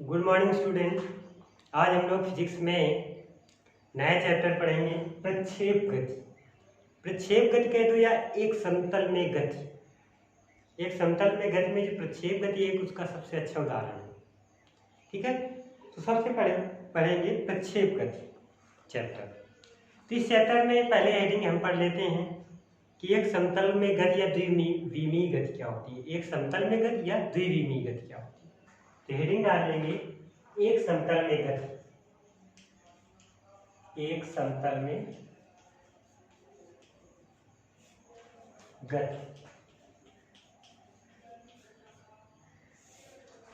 Good morning student. आज हम लोग फिजिक्स में नया चैप्टर पढ़ेंगे प्रक्षेप गति। प्रक्षेप गति कह दो या एक समतल में गति। एक समतल में गति में जो प्रक्षेप गति है उसका सबसे अच्छा उदाहरण है। ठीक है, तो सबसे पढ़ेंगे प्रक्षेप गति चैप्टर। तो इस चैप्टर में पहले हेडिंग हम पढ़ लेते हैं कि एक समतल में गति या द्विविमीय गति क्या होती है। एक समतल में गति या द्विविमीय गति क्या होती है। तो हेडिंग डाल लेंगे एक समतल में गति। एक समतल में गति,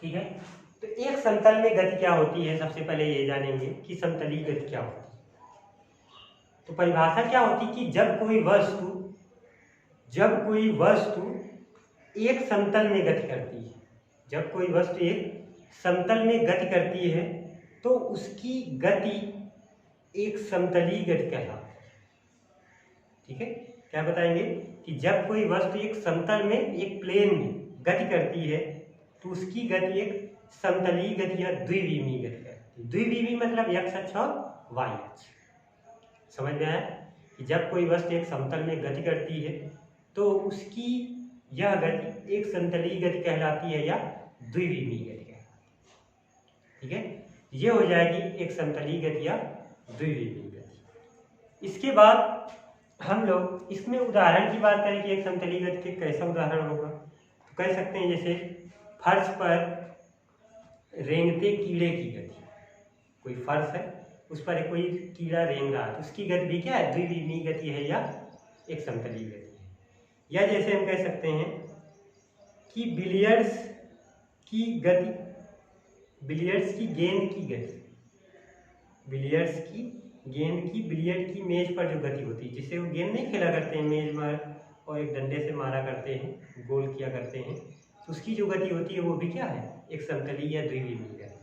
ठीक है। तो एक समतल में गति क्या होती है, सबसे पहले ये जानेंगे कि समतलीय गति क्या होती है। तो परिभाषा क्या होती है कि जब कोई वस्तु एक समतल में गति करती है, जब कोई वस्तु एक समतल में गति करती है तो उसकी गति एक समतलीय गति कहलाती है। ठीक है, क्या बताएंगे कि जब कोई वस्तु एक समतल में एक प्लेन में गति करती है तो उसकी गति एक समतलीय गति या द्विविमीय गति कहलाती है। द्विविमीय मतलब x अक्ष और y अक्ष। समझ में आया कि जब कोई वस्तु एक समतल में गति करती है तो उसकी यह गति एक समतलीय गति कहलाती है या द्विविमीय गति कहलाती है। ठीक है, ये हो जाएगी एक समतलीय गति या द्विविमीय गति। इसके बाद हम लोग इसमें उदाहरण की बात करें कि एक समतलीय गति के कैसा उदाहरण होगा। तो कह सकते हैं जैसे फर्श पर रेंगते कीड़े की गति। कोई फर्श है, उस पर कोई कीड़ा रेंग रहा है तो उसकी गति भी क्या है, द्विविमीय गति है या एक समतलीय गति है। या जैसे हम कह सकते हैं कि बिलियर्ड्स की गेंद की गति, बिलियर्ड की मेज पर जो गति होती है, जिसे वो गेंद नहीं खेला करते हैं मेज पर और एक डंडे से मारा करते हैं, गोल किया करते हैं, तो उसकी जो गति होती है वो भी क्या है, एक समतलीय या द्विविमीय गति।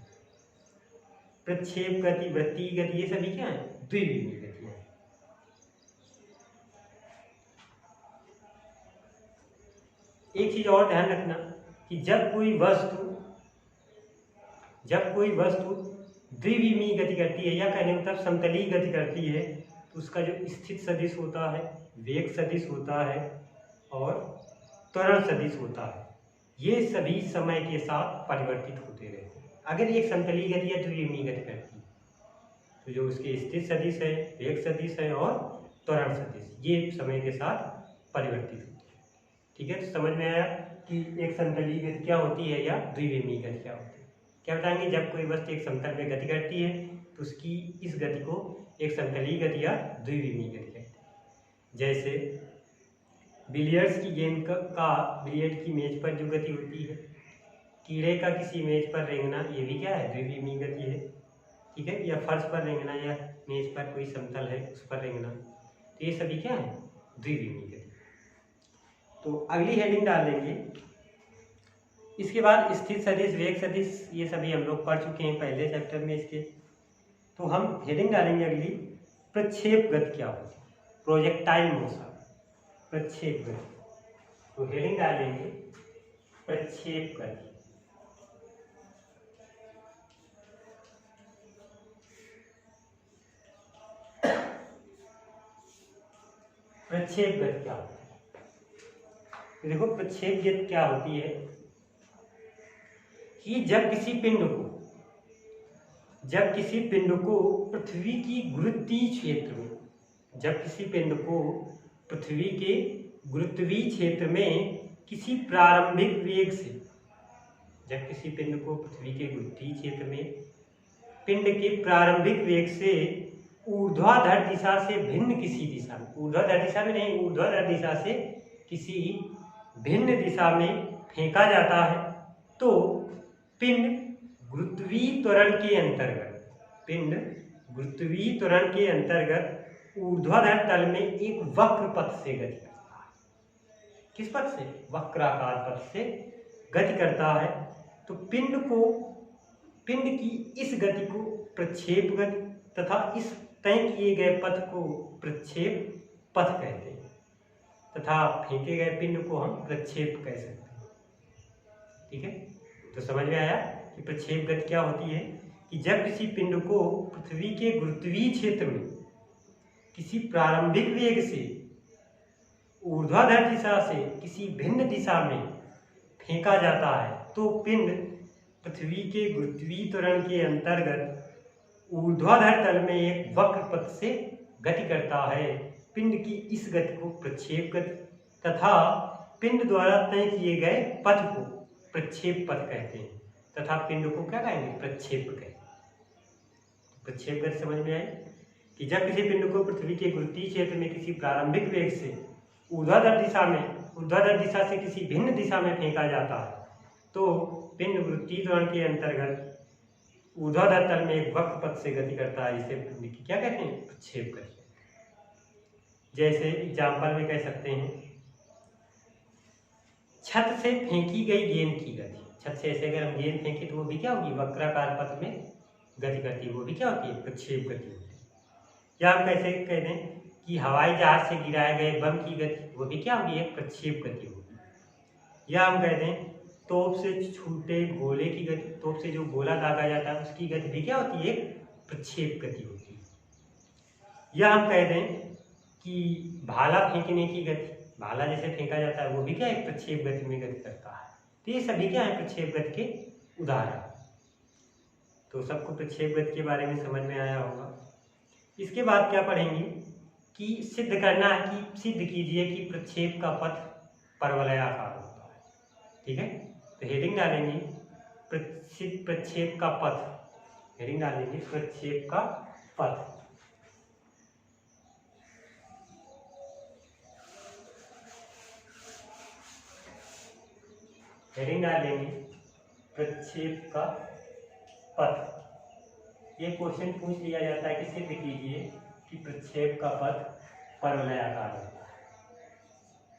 प्रक्षेप गति, वृत्तीय गति, ये सभी क्या है, द्विविमीय गति है। एक चीज और ध्यान रखना कि जब कोई वस्तु द्विविमीय गति करती है या कहने मतलब समतलीय गति करती है तो उसका जो स्थित सदिश होता है, वेग सदिश होता है और त्वरण सदिश होता है, ये सभी समय के साथ परिवर्तित होते रहते हैं। अगर एक समतलीय गति या द्विविमीय गति करती है तो जो उसके स्थित सदिश है, वेग सदिश है और त्वरण सदिश, ये समय के साथ परिवर्तित होते हैं। ठीक है, तो समझ में आया कि एक समतलीय गति क्या होती है या द्विविमीय गति क्या होती है। क्या बताएंगे, जब कोई वस्तु एक समतल में गति करती है तो उसकी इस गति को एक समतलीय गति या द्विविमीय गति कहते हैं। जैसे बिलियर्ड्स की गेंद बिलियर्ड की मेज पर जो गति होती है, कीड़े का किसी मेज पर रेंगना, ये भी क्या है, द्विविमीय गति है। ठीक है, या फर्श पर रेंगना या मेज पर कोई समतल है उस पर रेंगना, तो ये सभी क्या है, द्विविमीय गति। तो अगली हेडिंग डाल देंगे। इसके बाद स्थित सदिश, वेग सदिश, ये सभी हम लोग पढ़ चुके हैं पहले चैप्टर में इसके। तो हम हेडिंग डालेंगे अगली, प्रक्षेप गति क्या होती है, प्रोजेक्टाइल मोशन, प्रक्षेप गति। तो हेडिंग डालेंगे प्रक्षेप गति। प्रक्षेप गति क्या होती है, देखो प्रक्षेप गति क्या होती है कि जब किसी पिंड को पृथ्वी की गुरुत्वीय क्षेत्र में, जब किसी पिंड को पृथ्वी के गुरुत्वीय क्षेत्र में किसी प्रारंभिक वेग से, जब किसी पिंड को पृथ्वी के गुरुत्वीय क्षेत्र में पिंड के प्रारंभिक वेग से ऊर्ध्वाधर दिशा से भिन्न किसी दिशा में, ऊर्ध्वाधर दिशा में नहीं, ऊर्ध्वाधर दिशा से किसी भिन्न दिशा में फेंका जाता है तो पिंड गुरुत्वीय त्वरण के अंतर्गत ऊर्ध्वाधर तल में एक वक्र पथ से गति करता है। किस पथ से, वक्राकार पथ से गति करता है। तो पिंड की इस गति को प्रक्षेप गति तथा इस तय किए गए पथ को प्रक्षेप पथ कहते हैं तथा फेंके गए पिंड को हम प्रक्षेप कह सकते हैं। ठीक है, तो समझ में आया कि प्रक्षेप गति क्या होती है कि जब किसी पिंड को पृथ्वी के गुरुत्वीय क्षेत्र में किसी प्रारंभिक वेग से ऊर्ध्वाधर दिशा से किसी भिन्न दिशा में फेंका जाता है तो पिंड पृथ्वी के गुरुत्वीय त्वरण के अंतर्गत ऊर्ध्वाधर तल में एक वक्र पथ से गति करता है। पिंड की इस गति को प्रक्षेप गति तथा पिंड द्वारा तय किए गए पथ को प्रक्षेप पथ कहते हैं तथा पिंड को क्या कहेंगे, प्रक्षेप कहेंगे। प्रक्षेप गति समझ में आई कि जब किसी पिंड को पृथ्वी के गुरुत्वीय क्षेत्र में किसी प्रारंभिक वेग से ऊर्ध्वाधर दिशा से किसी भिन्न दिशा में फेंका जाता है तो पिंड गुरुत्वीय त्वरण के अंतर्गत ऊर्ध्वाधर तल में एक वक्र पथ से गति करता है, इसे पिंड की क्या कहते हैं, प्रक्षेप गति। जैसे एग्जाम्पल में कह सकते हैं छत से फेंकी गई गेंद की गति। छत से ऐसे अगर हम गेंद फेंके तो वो भी क्या होगी, वक्राकार पथ में गति करती है, वो भी क्या होती है, प्रक्षेप गति होती है। या हम कैसे कह दें कि हवाई जहाज से गिराए गए बम की गति, वो भी क्या होगी, एक प्रक्षेप गति होगी। या हम कह दें तोप से छूटे गोले की गति, तोप से जो गोला दागा जाता है उसकी गति भी क्या होती है, एक प्रक्षेप गति होती है। या हम कह दें कि भाला फेंकने की गति, भाला जैसे फेंका जाता है वो भी क्या एक प्रक्षेप गति में गति करता है। तो ये सभी क्या है, प्रक्षेप गति के उदाहरण। तो सबको प्रक्षेप गति के बारे में समझ में आया होगा। इसके बाद क्या पढ़ेंगे कि सिद्ध करना है कि सिद्ध कीजिए कि प्रक्षेप का पथ परवलयाकार होता है। ठीक है, तो हेडिंग डालेंगे प्रक्षेप का पथ, हेडिंग डालेंगे प्रक्षेप का पथ। हेडिंग डालेंगे प्रक्षेप का पथ। ये क्वेश्चन पूछ लिया जाता है कि सिद्ध कीजिए कि प्रक्षेप का पथ परवलयाकार होता है।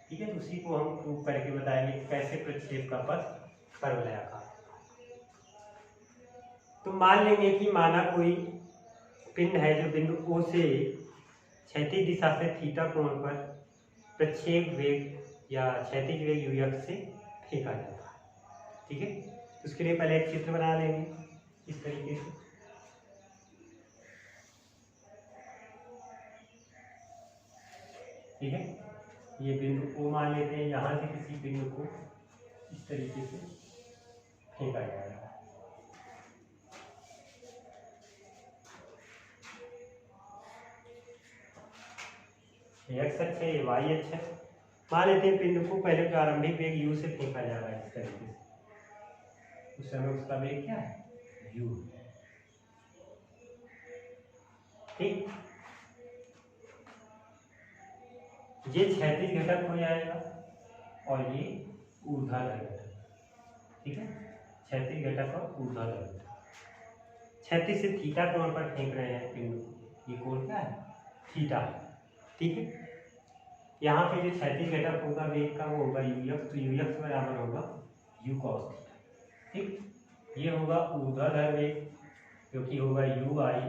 ठीक है, तो उसी को हम प्रूव करके बताएंगे कैसे प्रक्षेप का पथ परवलयाकार। तो मान लेंगे कि माना कोई पिंड है जो बिंदु O से क्षैतिज दिशा से थीटा कोण पर प्रक्षेप वेग या क्षैतिज वेग u से फेंका जाता है। ठीक है, तो उसके लिए पहले एक चित्र बना लेंगे इस तरीके से। ठीक है, ये बिंदु O मान लेते हैं, यहाँ से किसी बिंदु को इस तरीके से फेंका जाएगा। ये x अक्ष है, ये y अक्ष है। मान लेते हैं पिंड को पहले प्रारंभिक वेग u से फेंका जा रहा है इस तरीके से, उस समय उसका वेग क्या है, u। ठीक, ये क्षैतिज घटक हो जाएगा और ये ऊर्ध्वाधर घटक। ठीक है, क्षैतिज घटक और ऊर्ध्वाधर घटक। क्षैतिज से थीटा कोण पर फेंक रहे हैं पिंड को, ये कोण क्या है, थीटा। ठीक है, यहाँ पे जो क्षैतिज घटक होगा वेग का वो होगा ux, तो ux बराबर होगा u cos थीटा। ठीक, ये होगा ऊर्ध्वाधर वेग जो कि होगा uy,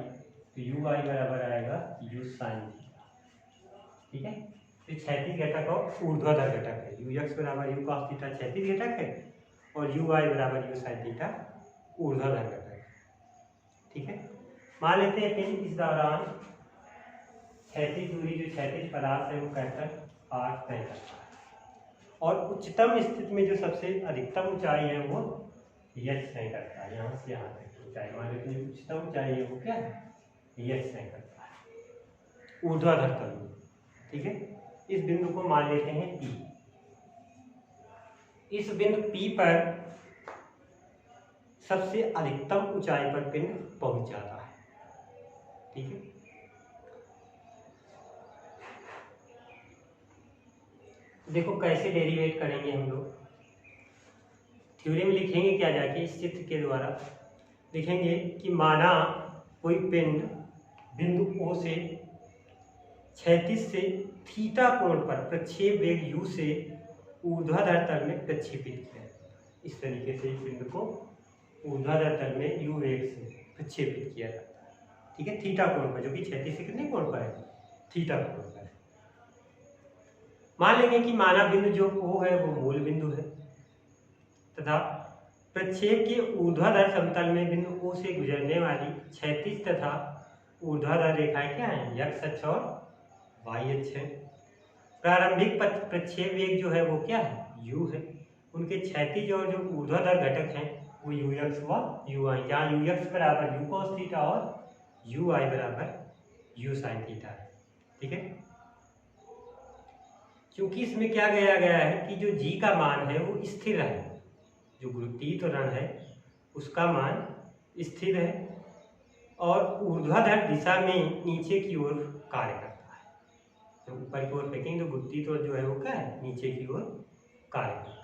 तो uy बराबर आएगा u sin थीटा। ठीक है, तो क्षैतिज घटक और ऊर्ध्वाधर घटक है, ux बराबर u cos थीटा क्षैतिज घटक है और uy बराबर u sin थीटा ऊर्ध्वाधर घटक है। ठीक है, मान लेते हैं कि इस दौरान क्षैतिज दूरी जो क्षैतिज पदार्थ है वो कहकर r तय करता है और उच्चतम स्थिति में जो सबसे अधिकतम ऊंचाई है वो h तय करता है। यहाँ से यहाँ तक की ऊंचाई मान लेते हैं, उच्चतम ऊंचाई है वो क्या है, h तय करता है ऊर्ध्वाधर तल में। ठीक है, इस बिंदु को मान लेते हैं P। इस बिंदु P पर सबसे अधिकतम ऊंचाई पर पिंड पहुंच जाता है। ठीक है, देखो कैसे डेरिवेट करेंगे हम लोग, थ्योरी में लिखेंगे क्या जाके, इस चित्र के द्वारा लिखेंगे कि माना कोई पिंड बिंदु O से क्षैतिज से थीटा कोण पर प्रक्षेप वेग u से ऊर्ध्वाधर तल में प्रक्षेपित किया। इस तरीके से पिंड को ऊर्ध्वाधर तल में u वेग से प्रक्षेपित किया जाता है। ठीक है, थीटा कोण पर, जो कि क्षैतिज से कितने कोण पर है, थीटा कोण पर है। मान लेंगे कि माना बिंदु जो O है वो मूल बिंदु है तथा प्रक्षेप के ऊर्ध्वाधर समतल में बिंदु O से गुजरने वाली क्षैतिज तथा ऊर्ध्वाधर रेखाएं क्या है? x अक्ष और y अक्ष है। प्रारंभिक प्रक्षेप वेग जो है वो क्या है? u है। उनके क्षैतिज और जो ऊर्ध्वाधर घटक हैं वो ux व uy, जहाँ ux बराबर u cos थीटा और uy बराबर u sin थीटा है। ठीक है, क्योंकि इसमें क्या किया गया है कि जो g का मान है वो स्थिर है, जो गुरुत्वीय त्वरण है उसका मान स्थिर है और ऊर्ध्वाधर दिशा में नीचे की ओर कार्य करता है। जब ऊपर की ओर फेंकेंगे तो गुरुत्वीय त्वरण जो है वो क्या है? नीचे की ओर कार्य करता है।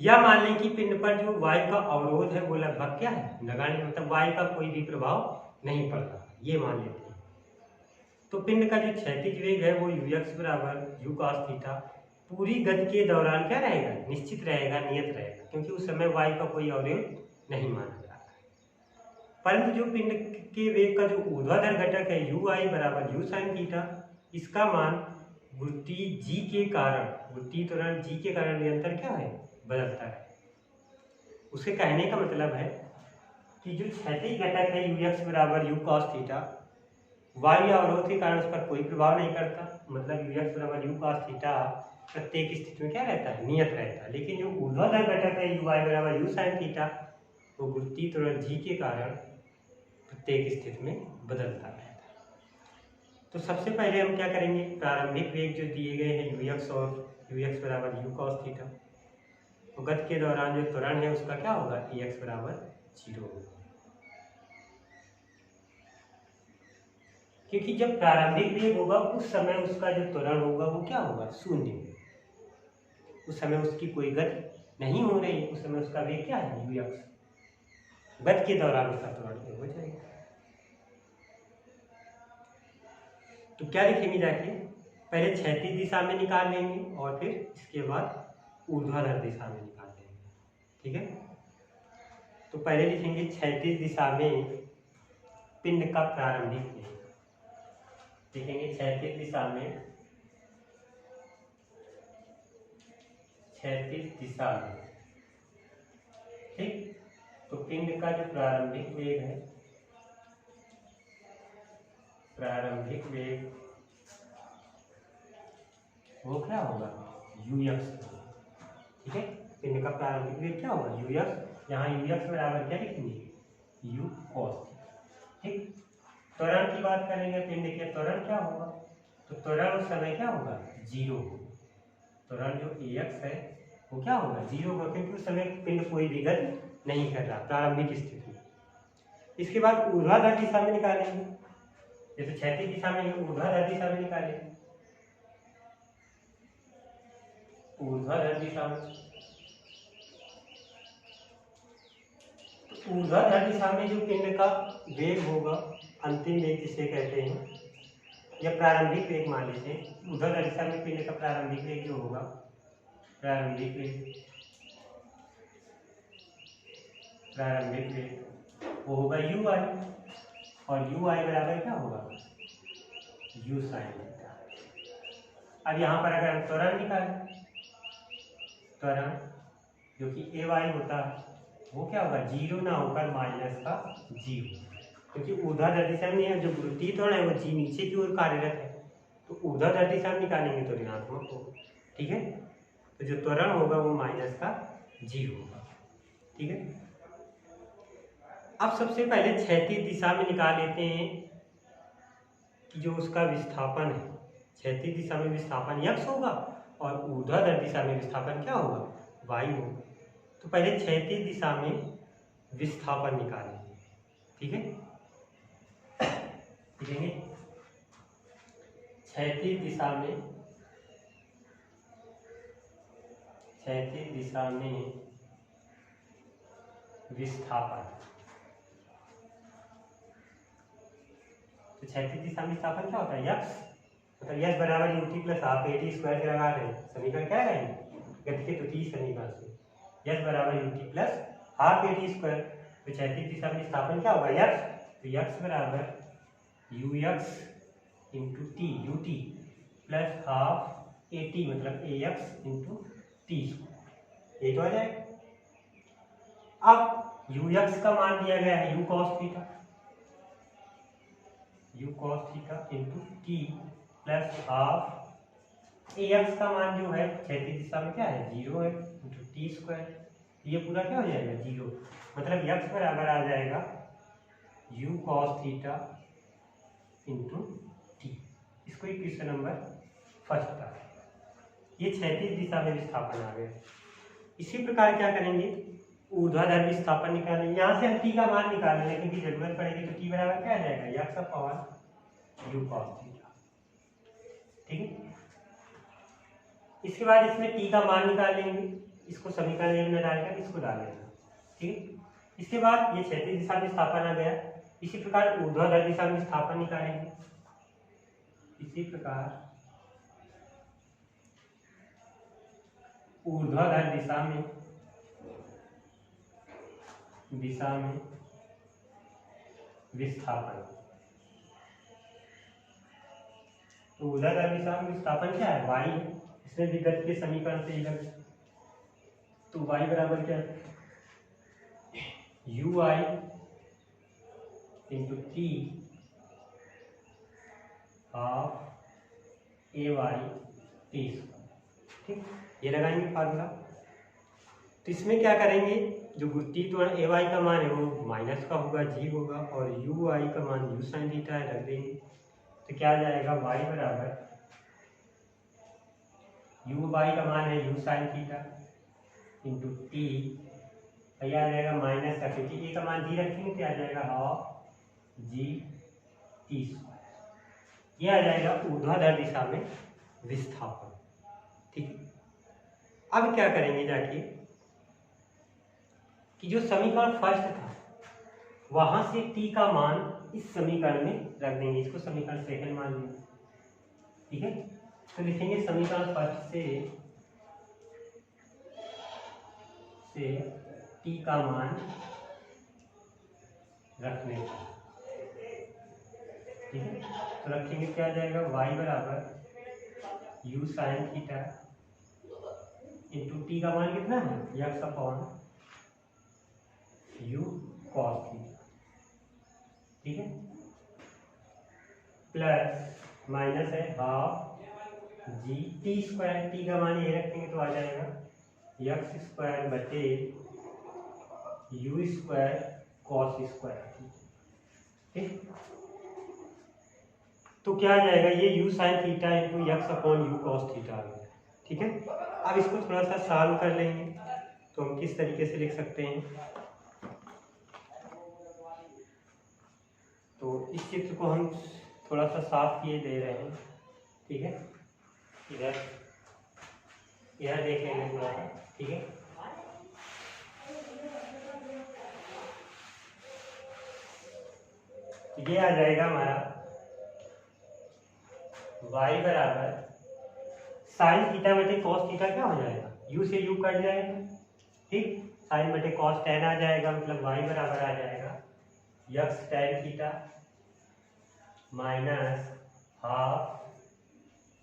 या मान लें कि पिंड पर जो वायु का अवरोध है वो लगभग क्या है? नगण्य, मतलब वायु का कोई भी प्रभाव नहीं पड़ता, ये मान लेते हैं। तो पिंड का जो क्षैतिज वेग है वो ux बराबर u cos थीटा पूरी गति के दौरान क्या रहेगा? निश्चित रहेगा, नियत रहेगा, क्योंकि उस समय वायु का कोई अवरोध नहीं माना जाता है। परंतु जो पिंड के वेग का जो ऊर्ध्वाधर घटक है uy बराबर u sin थीटा, इसका मान गुरुत्वीय g के कारण, गुरुत्वीय त्वरण g के कारण निरंतर क्या है? बदलता है। उसके कहने का मतलब है कि जो क्षैतिज घटक है ux बराबर u cos थीटा वायु अवरोध के कारण उस पर कोई प्रभाव नहीं करता, मतलब ux बराबर u cos थीटा प्रत्येक स्थिति में क्या रहता है? नियत रहता है। लेकिन जो ऊर्ध्वाधर घटक है uy बराबर u sin थीटा वो गुरुत्वीय त्वरण g के कारण प्रत्येक स्थिति में बदलता रहता है। तो सबसे पहले हम क्या करेंगे? प्रारंभिक वेग जो दिए गए हैं ux और ux बराबर u cos थीटा, तो गति के दौरान जो त्वरण है उसका क्या होगा? Ex बराबर 0 होगा, क्योंकि जब प्रारंभिक वेग होगा उस समय उसका जो त्वरण होगा वो क्या होगा? 0। उस समय उसकी कोई गति नहीं हो रही, उस समय उसका वेग क्या है? ux। गति के दौरान उसका त्वरण हो जाएगा। तो क्या लिखेंगे जाके? पहले क्षैतिज दिशा में निकाल लेंगे और फिर इसके बाद ऊर्ध्वाधर दिशा में निकाल लेंगे। ठीक है, तो पहले लिखेंगे क्षैतिज दिशा में पिंड का प्रारंभिक वेग। लिखेंगे क्षैतिज दिशा में, क्षैतिज दिशा में, ठीक। तो पिंड का जो प्रारंभिक वेग है, प्रारंभिक वेग वो क्या होगा? ux। ठीक है, पिंड का प्रारंभिक वेग क्या होगा? ux। यहाँ ux बराबर क्या लिखेंगे? u cos। ठीक, त्वरण की बात करेंगे, पिंड के त्वरण क्या होगा? तो त्वरण उस समय क्या होगा? 0 होगा। त्वरण जो ax है वो क्या होगा? 0 होगा, क्योंकि उस समय पिंड कोई भी गति नहीं कर रहा प्रारंभिक स्थिति में। इसके बाद ऊर्ध्वाधर दिशा में निकालेंगे, ये तो क्षैतिज दिशा में, ऊर्ध्वाधर दिशा में निकालेंगे। ऊर्ध्वाधर दिशा में, ऊर्ध्वाधर दिशा में जो पिंड का वेग होगा, अंतिम वेग जिसे कहते हैं, या प्रारंभिक वेग मान लेते हैं। ऊर्ध्वाधर दिशा में पिंड का प्रारंभिक वेग जो होगा, प्रारंभिक वेग वो होगा uy, और uy बराबर क्या होगा? u sin theta. अब यहाँ पर अगर हम त्वरण निकालें, त्वरण जो कि ay होता है वो क्या होगा? 0 ना होकर माइनस का 0, क्योंकि ऊर्ध्वाधर दिशा में जो गुरुत्वीय त्वरण है वो g नीचे की ओर कार्यरत है, तो ऊर्ध्वाधर दिशा में निकालेंगे तो ऋणात्मक होगा। ठीक है, तो जो त्वरण होगा वो माइनस का 0 होगा। ठीक है, अब सबसे पहले क्षैतिज दिशा में निकाल लेते हैं कि जो उसका विस्थापन है, क्षैतिज दिशा में विस्थापन x होगा और ऊर्ध्वाधर दिशा में विस्थापन क्या होगा? y होगा। तो पहले क्षैतिज दिशा में विस्थापन निकालेंगे। ठीक है, लिखेंगे क्षैतिज दिशा में, क्षैतिज दिशा में विस्थापन। तो क्षैतिज दिशा में विस्थापन क्या होता है? x, मतलब s बराबर ut plus half at square के लगा रहे हैं, समीकरण क्या है? गति के तृतीय समीकरण से s बराबर ut plus half at square. तो क्षैतिज दिशा में विस्थापन क्या होगा? x, तो x बराबर ux into T, ut plus half at मतलब ax इंटू टी स्क्वायर। ये तो आ जाएगा। अब यू एक्स का मान दिया गया है you cos theta into T plus half A x का मान जो है क्षैतिज दिशा में क्या है 0 है इंटू टी स्क्वायर। ये पूरा क्या हो जाएगा 0, मतलब एक्स बराबर आ जाएगा you cos theta into T. इसको क्वेश्चन नंबर फर्स्ट का ये क्षैतिज दिशा में विस्थापन आ गया। इसी प्रकार क्या करेंगे ऊर्ध्वाधर विस्थापन निकालेंगे। यहाँ से हम टी का मान निकालेंगे क्योंकि जरूरत पड़ेगी, तो टी बराबर क्या आ जाएगा x upon u cos theta. ठीक है, इसके बाद इसमें टी का मान निकालेंगे, इसको समीकरण में डालकर इसको डालेंगे। ठीक है, इसके बाद ये क्षैतिज दिशा में विस्थापन आ गया। इसी प्रकार ऊर्ध्वाधर दिशा में विस्थापन निकालेंगे। इसी प्रकार ऊर्ध्वाधर दिशा में विस्थापन, तो ऊर्ध्वाधर दिशा में विस्थापन क्या है y है। इसमें भी गति के समीकरण से ही लगे, तो y बराबर क्या है u i into t half a y t. ठीक, ये लगाएंगे फार्मूला। तो इसमें क्या करेंगे जो टी तो ए वाई का मान है वो माइनस का होगा जी होगा, और यू आई का मान यू साइन थीटा है रख देंगे। तो क्या आ जाएगा वाई बराबर यू वाई का मान है you sin theta into T, ये आ जाएगा माइनस का क्योंकि ए का मान जी रखेंगे क्या आ जाएगा हाफ जी टी स्क्वायर। ये आ जाएगा ऊर्ध्वाधर दिशा में विस्थापन। ठीक है, अब क्या करेंगे जाके कि जो समीकरण फर्स्ट था वहां से टी का मान इस समीकरण में रख देंगे, इसको समीकरण सेकंड मान लेंगे। ठीक है, तो लिखेंगे समीकरण फर्स्ट से टी का मान रखने का। ठीक है, तो रखेंगे क्या आ जाएगा y बराबर u sin theta into t का मान कितना है x upon u cos theta. ठीक है, प्लस माइनस है half g t square, t का मान ये रखेंगे तो आ जाएगा एक्स स्क्वायर बटे यू स्क्वायर कॉस स्क्वायर। ठीक, तो क्या आ जाएगा ये u sin theta into x upon u cos theta आ गया। ठीक है, अब इसको थोड़ा सा सॉल्व कर लेंगे तो हम किस तरीके से लिख सकते हैं। तो इस चित्र को हम थोड़ा सा साफ किए दे रहे हैं। ठीक है, इधर देख लेंगे थोड़ा सा। ठीक है, ये आ जाएगा हमारा y बराबर साइन थीटा बटे कॉस थीटा क्या हो जाएगा u से u कट जाएगा। ठीक, साइन बटे कॉस टेन आ जाएगा, मतलब y बराबर आ जाएगा x tan theta minus half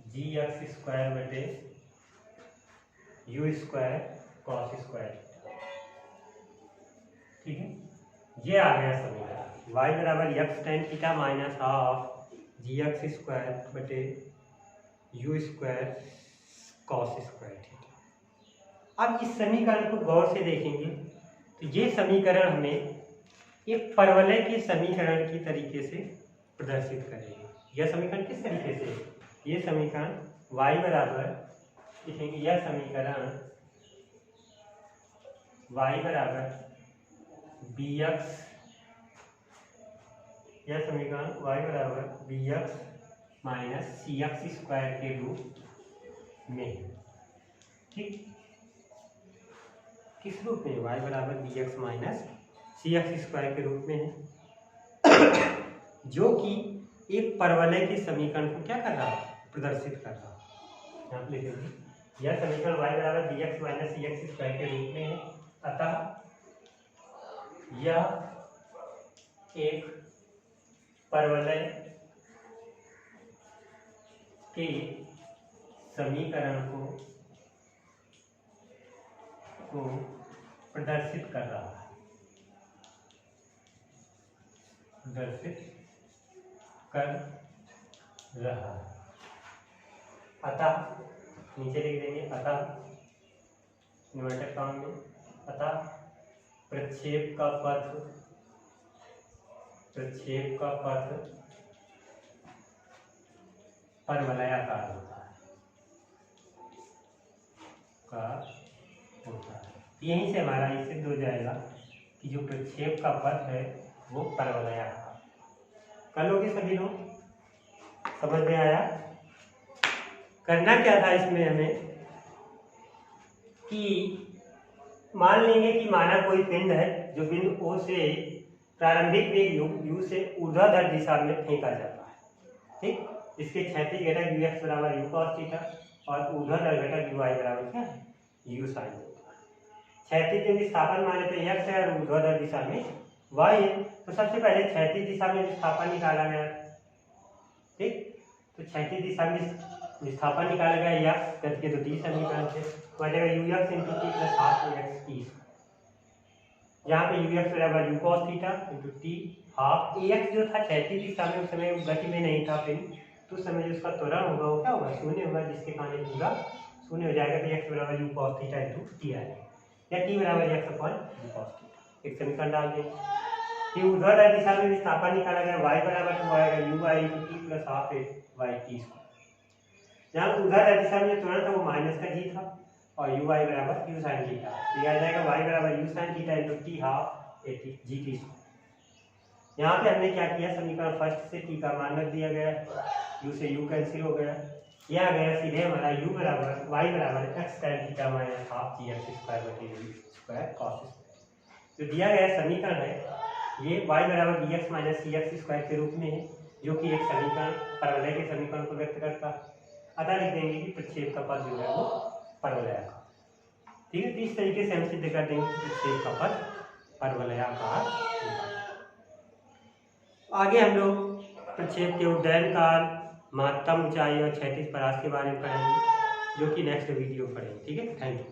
g x square बटे यू स्क्वायर कॉस स्क्वायर। ठीक है, ये आ गया समीकरण y बराबर x tan theta minus half g x square बटे u square cos square theta. अब इस समीकरण को गौर से देखेंगे तो ये समीकरण हमें एक परवलय के समीकरण की तरीके से प्रदर्शित करेगा। यह समीकरण किस तरीके से, ये समीकरण y बराबर लिखेंगे, यह समीकरण y बराबर बी एक्स, यह समीकरण y बराबर B x minus c x square के रूप में। ठीक, किस रूप में y बराबर B x minus c x square के रूप में है, जो कि एक परवलय के समीकरण को क्या कर रहा है प्रदर्शित कर रहा है। यहाँ पे लिखेंगे यह समीकरण y बराबर B x minus c x square के रूप में है, अतः यह एक परवलय के समीकरण को को प्रदर्शित कर रहा है, प्रदर्शित कर रहा है। अतः नीचे लिख देंगे, अतः इन्वर्टेड कॉमा में, अतः प्रक्षेप का पथ, प्रक्षेप का पथ परवलयाकार होता है, का होता है। यहीं से हमारा ये सिद्ध हो जाएगा कि जो प्रक्षेप का पथ है वो परवलयाकार। कर लोगे सभी लोग? समझ में आया? करना क्या था इसमें हमें कि मान लेंगे कि माना कोई पिंड है जो बिंदु O से प्रारंभिक वेग u से ऊर्ध्वाधर दिशा में फेंका जाता है, ठीक। इसके क्षैतिज घटक ux बराबर u cos थीटा और ऊर्ध्वाधर घटक uy बराबर क्या है, u sin थीटा। क्षैतिज में विस्थापन मान लेते हैं x है और ऊर्ध्वाधर दिशा में y है। तो सबसे पहले क्षैतिज दिशा में विस्थापन निकाला गया, ठीक। तो क्षैतिज दिशा में विस्थापन निकाला गया x गति के तो 30 समीकरण से बचेगा ux into T plus half ax T. यहाँ पे ux बराबर u cos theta into t half ax जो था क्षैतिज दिशा में उस समय गति में नहीं था पिंड, तो उस समय जो उसका त्वरण होगा वो क्या होगा, शून्य होगा, जिसके कारण पूरा शून्य हो जाएगा। तो x बराबर u cos theta into T आएगा या t बराबर x upon u cos theta. एक समीकरण डाल देंगे। फिर ऊर्ध्वाधर दिशा में विस्थापन निकाला गया, y बराबर तो आएगा u y into T plus half y T. यहाँ ऊर्ध्वाधर दिशा में त्वरण था वो माइनस का g था और u y बराबर u sin थीटा दिया जाएगा, y बराबर u sin theta into t half g T. यहाँ पे हमने क्या किया, समीकरण फर्स्ट से t का मान रख दिया गया, u से u कैंसिल हो गया, यह आ गया सीधे हमारा u बराबर y बराबर x sin theta minus half g x square बटे u स्क्वायर कॉस स्क्वायर। जो दिया गया समीकरण है ये y बराबर bx minus c x square के रूप में है, जो कि एक समीकरण परवलय के समीकरण को व्यक्त करता है। अतः लिख देंगे कि प्रक्षेप का पथ जो है वो परवलयाकार, ठीक है। तो इस तरीके से हम सिद्ध कर देंगे कि प्रक्षेप का पथ परवलयाकार होता है। आगे हम लोग प्रक्षेप के उड्डयन काल, महत्तम ऊंचाई और क्षैतिज परास के बारे में पढ़ेंगे, जो कि नेक्स्ट वीडियो पढ़ेंगे, ठीक है। Thank you.